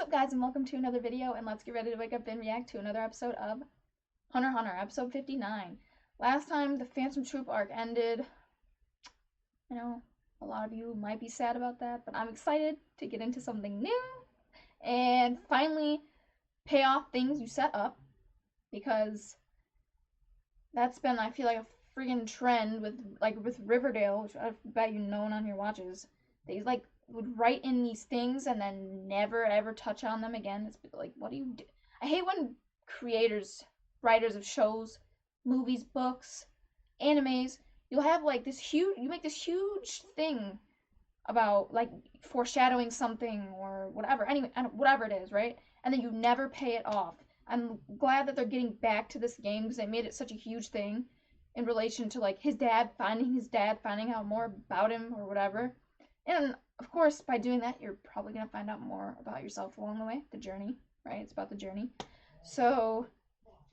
up, guys, and welcome to another video, and let's get ready to wake up and react to another episode of Hunter x Hunter, episode 59. Last time the Phantom Troop arc ended. I know a lot of you might be sad about that, but I'm excited to get into something new and finally pay off things you set up, because that's been, I feel like, a friggin' trend with Riverdale, which I bet you no one on here watches. They would write in these things and then never ever touch on them again. It's like, what do you do? I hate when writers of shows, movies, books, animes, you'll have you make this huge thing about foreshadowing something or whatever. Anyway, whatever it is, right? And then you never pay it off. I'm glad that they're getting back to this game because they made it such a huge thing in relation to his dad, finding out more about him or whatever. And of course, by doing that, you're probably going to find out more about yourself along the way, the journey, right? It's about the journey. So,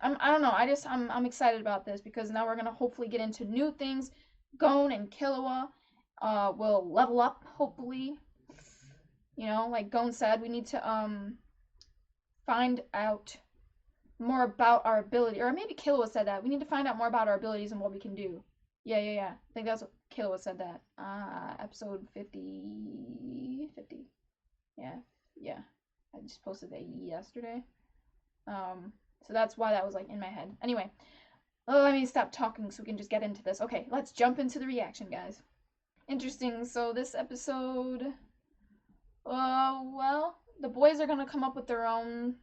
I don't know, I'm excited about this because now we're going to hopefully get into new things. Gon and Killua will level up, hopefully. You know, like Gon said, we need to find out more about our ability, or maybe Killua said that. We need to find out more about our abilities and what we can do. Yeah. I think that's what Killua said that. Episode 50. Yeah. I just posted that yesterday. So that's why that was in my head. Anyway, let me stop talking so we can just get into this. Okay, let's jump into the reaction, guys. Interesting. So this episode, well, the boys are gonna come up with their own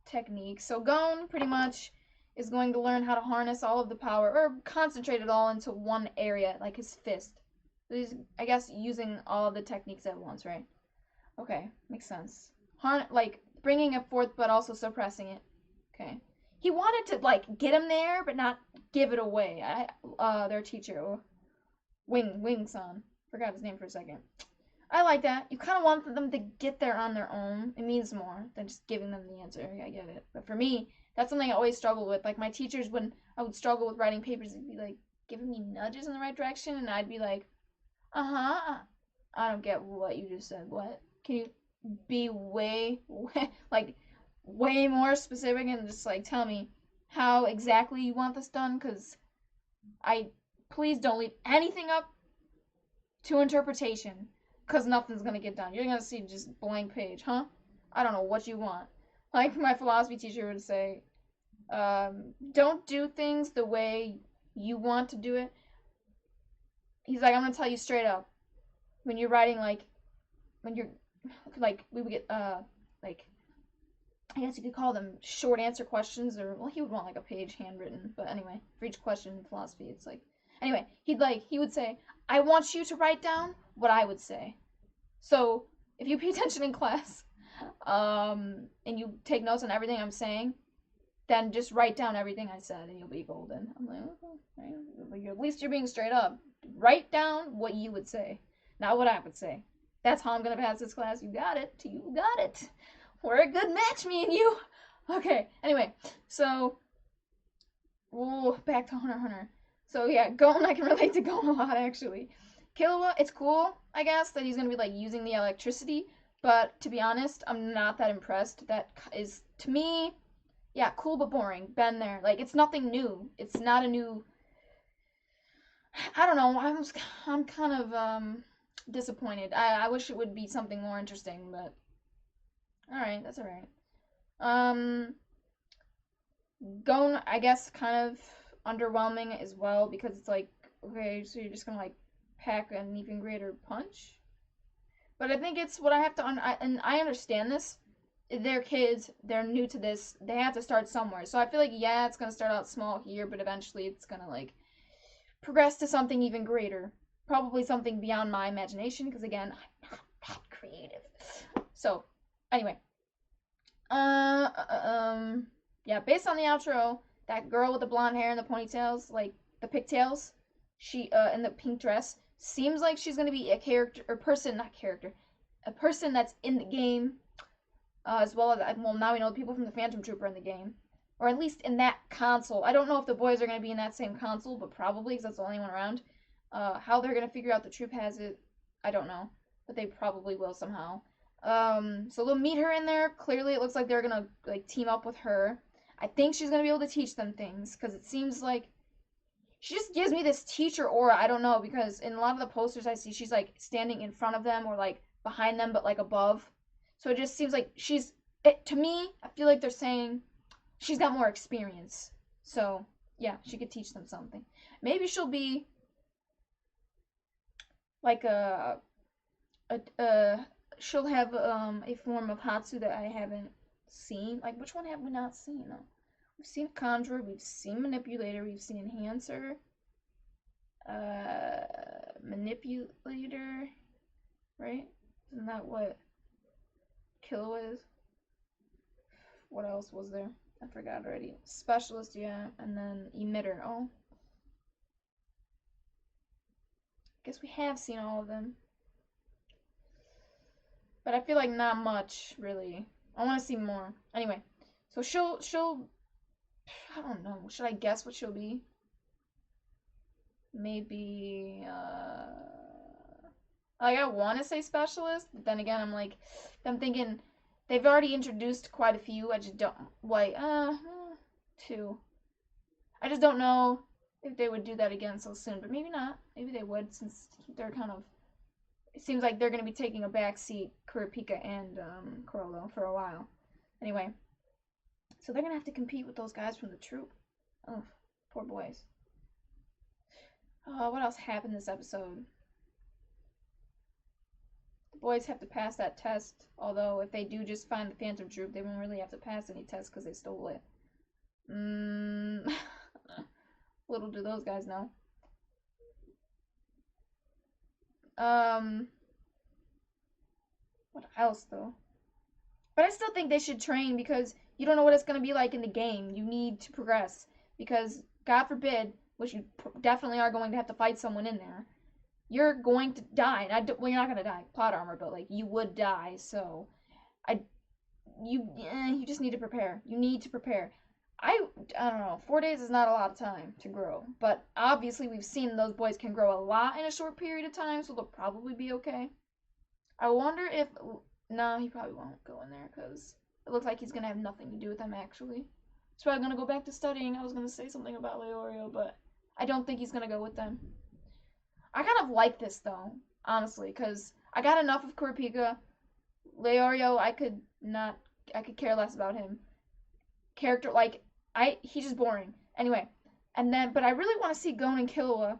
technique. So Gon pretty much is going to learn how to harness all of the power, or concentrate it all into one area, like his fist. So he's, I guess, using all of the techniques at once, right? Okay, makes sense. Bringing it forth, but also suppressing it. Okay. He wanted to, get him there, but not give it away. Their teacher, Wing-san. Forgot his name for a second. I like that. You kind of want them to get there on their own. It means more than just giving them the answer. I get it. But for me, that's something I always struggle with. My teachers, when I would struggle with writing papers, they'd be giving me nudges in the right direction, and I'd be like, I don't get what you just said. What? Can you be way more specific and just tell me how exactly you want this done? Because please don't leave anything up to interpretation, because nothing's gonna get done. You're gonna see just blank page, huh? I don't know what you want. My philosophy teacher would say, don't do things the way you want to do it. He's like, I'm gonna tell you straight up. When you're writing, when you're, we would get, I guess you could call them short answer questions, or, well, he would want, a page handwritten, but anyway, for each question in philosophy, it's anyway, he would say, I want you to write down what I would say. So, if you pay attention in class, and you take notes on everything I'm saying, then just write down everything I said, and you'll be golden. I'm like, okay, right? At least you're being straight up. Write down what you would say, not what I would say. That's how I'm gonna pass this class. You got it. You got it. We're a good match, me and you. Okay, anyway, so, back to Hunter x Hunter. So yeah, Gon, I can relate to Gon a lot, actually. Killua, it's cool, I guess, that he's gonna be using the electricity, but to be honest, I'm not that impressed. That is, to me, yeah, cool but boring. Been there. It's nothing new. It's not a new, I don't know, I'm kind of disappointed. I wish it would be something more interesting, but alright, that's alright. Gon, I guess, kind of underwhelming as well, because it's okay, so you're just gonna pack an even greater punch? But I think it's what I have to, and I understand this. They're kids, they're new to this, they have to start somewhere. So I feel yeah, it's gonna start out small here, but eventually it's gonna progress to something even greater. Probably something beyond my imagination, because again, I'm not that creative. So, anyway. Yeah, based on the outro, that girl with the blonde hair and the ponytails, the pigtails, she, in the pink dress, seems like she's gonna be a character, or person, not character, a person that's in the game, as well as, well, now we know the people from the Phantom Troop are in the game, or at least in that console. I don't know if the boys are gonna be in that same console, but probably, because that's the only one around. How they're gonna figure out the troop has it, I don't know, but they probably will somehow. So they'll meet her in there. Clearly, it looks like they're gonna like team up with her. I think she's gonna be able to teach them things because it seems like she just gives me this teacher aura. I don't know because in a lot of the posters I see, she's like standing in front of them or like behind them, but like above. So it just seems like to me, I feel like they're saying she's got more experience. So yeah, she could teach them something. Maybe she'll be like a she'll have a form of Hatsu that I haven't seen. Like which one have we not seen? We've seen Conjurer, we've seen Manipulator, we've seen Enhancer, Manipulator, right? Isn't that what Kilo is? What else was there? I forgot already. Specialist, yeah, and then Emitter. Oh, guess we have seen all of them. But I feel like not much, really. I want to see more. Anyway, so she'll, I don't know. Should I guess what she'll be? Maybe, like I want to say specialist, but then again, I'm thinking they've already introduced quite a few. I just don't, like, two. I just don't know if they would do that again so soon, but maybe not. Maybe they would since they're kind of, it seems like they're going to be taking a backseat, Kurapika and Corolo, for a while. Anyway, so they're going to have to compete with those guys from the troop. Oh, poor boys. What else happened this episode? The boys have to pass that test, although if they do just find the Phantom Troop, they won't really have to pass any tests because they stole it. Little do those guys know. What else, though? But I still think they should train because you don't know what it's going to be like in the game. You need to progress because, God forbid, which you definitely are going to have to fight someone in there, you're going to die. Well, you're not going to die, plot armor, but like you would die. So, you just need to prepare. You need to prepare. I don't know. 4 days is not a lot of time to grow, but obviously we've seen those boys can grow a lot in a short period of time, so they'll probably be okay. I wonder if no, he probably won't go in there because it looks like he's gonna have nothing to do with them actually. He's probably gonna go back to studying. I was gonna say something about Leorio, but I don't think he's gonna go with them. I kind of like this though, honestly, because I got enough of Kurapika. Leorio, I could care less about him. Character like he's just boring. Anyway, and then but I really want to see Gon and Killua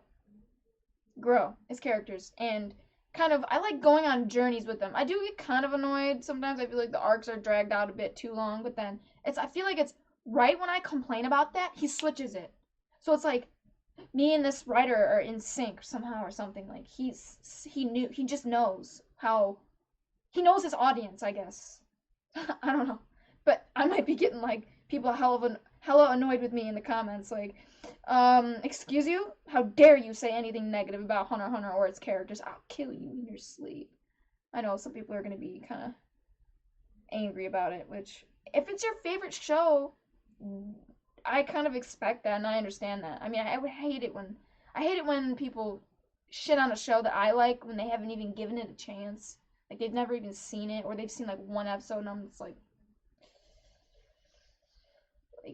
grow as characters and kind of I like going on journeys with them. I do get kind of annoyed sometimes. I feel like the arcs are dragged out a bit too long, but then I feel like it's right when I complain about that, he switches it. So it's like me and this writer are in sync somehow or something. Like he just knows how he knows his audience, I guess. I don't know. But I might be getting like people hella annoyed with me in the comments like excuse you? How dare you say anything negative about Hunter x Hunter or its characters? I'll kill you in your sleep. I know some people are going to be kind of angry about it, which, if it's your favorite show, I kind of expect that and I understand that. I mean, I would hate it when people shit on a show that I like when they haven't even given it a chance. Like, they've never even seen it, or they've seen, like, one episode and I'm just like,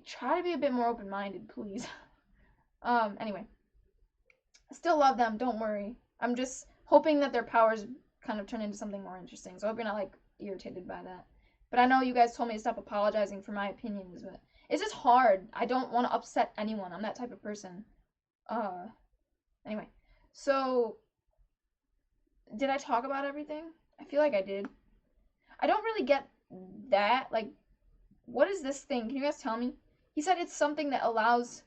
try to be a bit more open-minded, please. Anyway. I still love them, don't worry. I'm just hoping that their powers kind of turn into something more interesting. So I hope you're not, like, irritated by that. But I know you guys told me to stop apologizing for my opinions, but it's just hard. I don't want to upset anyone. I'm that type of person. Anyway. So, did I talk about everything? I feel like I did. I don't really get that. Like, what is this thing? Can you guys tell me? He said it's something that allows...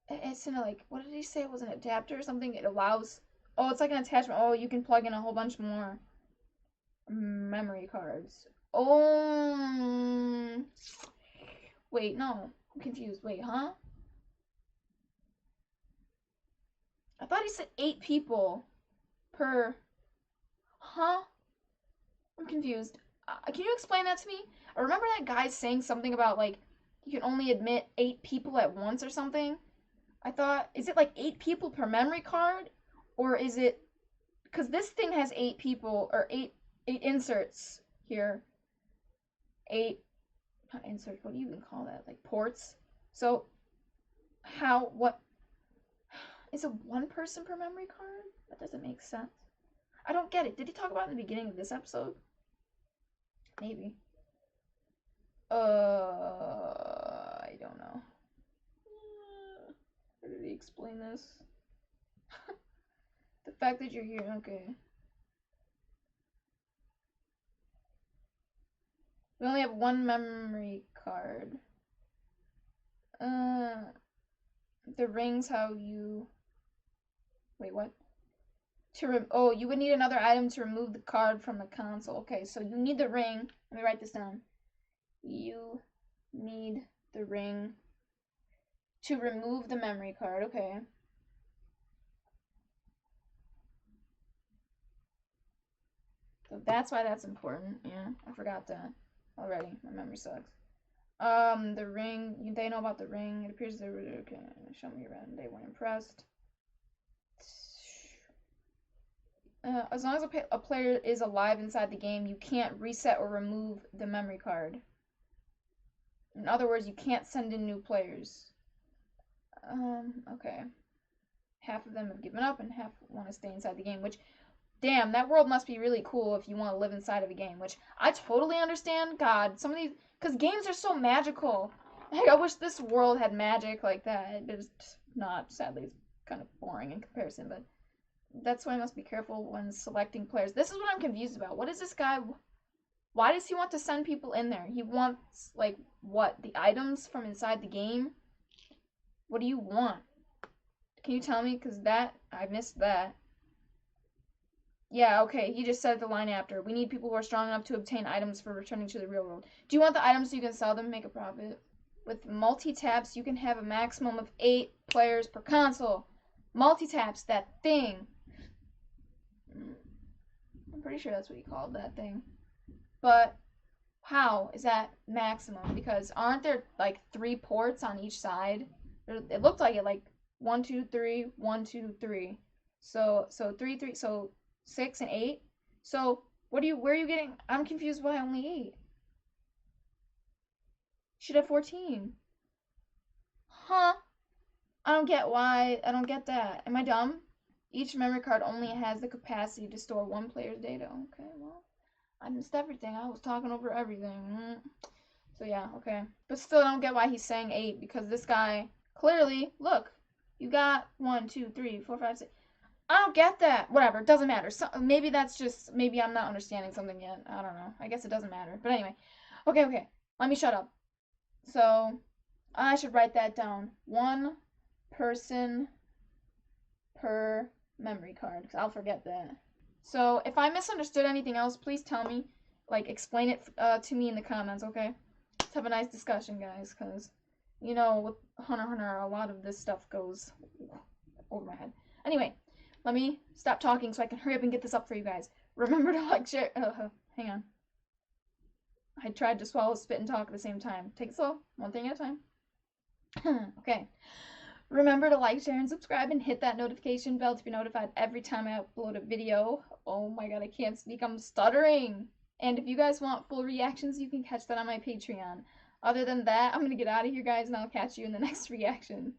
It's in a, like, what did he say? It was an adapter or something? It allows... Oh, it's like an attachment. Oh, you can plug in a whole bunch more memory cards. Oh... Wait, no. I'm confused. Wait, huh? I thought he said 8 people per... Huh? I'm confused. Can you explain that to me? I remember that guy saying something about, like, you can only admit 8 people at once or something. I thought, is it like 8 people per memory card? Or is it, because this thing has 8 people, or eight inserts here. 8, not inserts, what do you even call that? Like ports. So what is it, 1 person per memory card? That doesn't make sense. I don't get it. Did he talk about it in the beginning of this episode? Maybe. I don't know. How did he explain this? The fact that you're here, okay. We only have 1 memory card. The ring's how you... Wait, what? Oh, you would need another item to remove the card from the console. Okay, so you need the ring. Let me write this down. You need the ring to remove the memory card. Okay. So that's why that's important. Yeah, I forgot that already. My memory sucks. The ring. They know about the ring. It appears they were okay. Show me around. They weren't impressed. As long as a player is alive inside the game, you can't reset or remove the memory card. In other words, you can't send in new players. Okay. Half of them have given up and half want to stay inside the game, which, damn, that world must be really cool if you want to live inside of a game, which I totally understand. God, some of these, because games are so magical. Like, I wish this world had magic like that. It's not, sadly. It's kind of boring in comparison, but that's why I must be careful when selecting players. This is what I'm confused about. What is this guy? Why does he want to send people in there? He wants, like, what? The items from inside the game? What do you want? Can you tell me? Because I missed that. Yeah, okay, he just said the line after. We need people who are strong enough to obtain items for returning to the real world. Do you want the items so you can sell them, make a profit? With multi-taps, you can have a maximum of 8 players per console. Multi-taps, that thing. I'm pretty sure that's what he called that thing. But how is that maximum? Because aren't there like 3 ports on each side? It looked like it, like 1, 2, 3, 1, 2, 3. So 3, 3, so 6 and 8. So where are you getting? I'm confused why only 8. Should have 14. Huh? I don't get why. I don't get that. Am I dumb? Each memory card only has the capacity to store 1 player's data. Okay, well, I missed everything. I was talking over everything. So yeah, okay. But still, I don't get why he's saying 8, because this guy, clearly, look, you got 1, 2, 3, 4, 5, 6. I don't get that. Whatever, it doesn't matter. So, maybe that's just, maybe I'm not understanding something yet. I don't know. I guess it doesn't matter. But anyway, okay. Let me shut up. So, I should write that down. 1 person per memory card, because I'll forget that. So, if I misunderstood anything else, please tell me. Like, explain it to me in the comments, okay? Let's have a nice discussion, guys, because, you know, with Hunter x Hunter, a lot of this stuff goes over my head. Anyway, let me stop talking so I can hurry up and get this up for you guys. Remember to like, share, hang on. I tried to swallow, spit, and talk at the same time. Take it slow, 1 thing at a time. Okay. Remember to like, share, and subscribe, and hit that notification bell to be notified every time I upload a video. Oh my god, I can't speak, I'm stuttering. And if you guys want full reactions, you can catch that on my Patreon. Other than that, I'm gonna get out of here, guys, and I'll catch you in the next reaction.